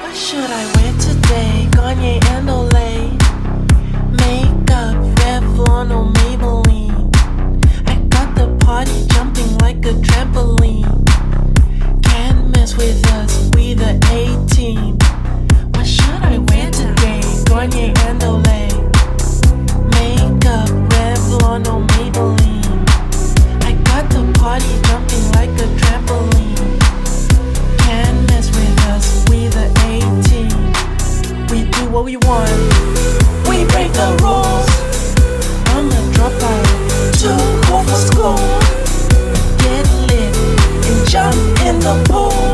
What should I wear today? Garnier and Olay. Makeup, Revlon or Maybelline. I got the party jumping like a trampoline. Can't mess with us, we the A-team. What should I wear today? Garnier and Olay. Makeup, Revlon or Maybelline. I got the party jumping like a trampoline. Can't mess with us, we the A-team. We do what we want, we break the rules. I'm a dropout, too cool for school. Get lit and jump in the pool.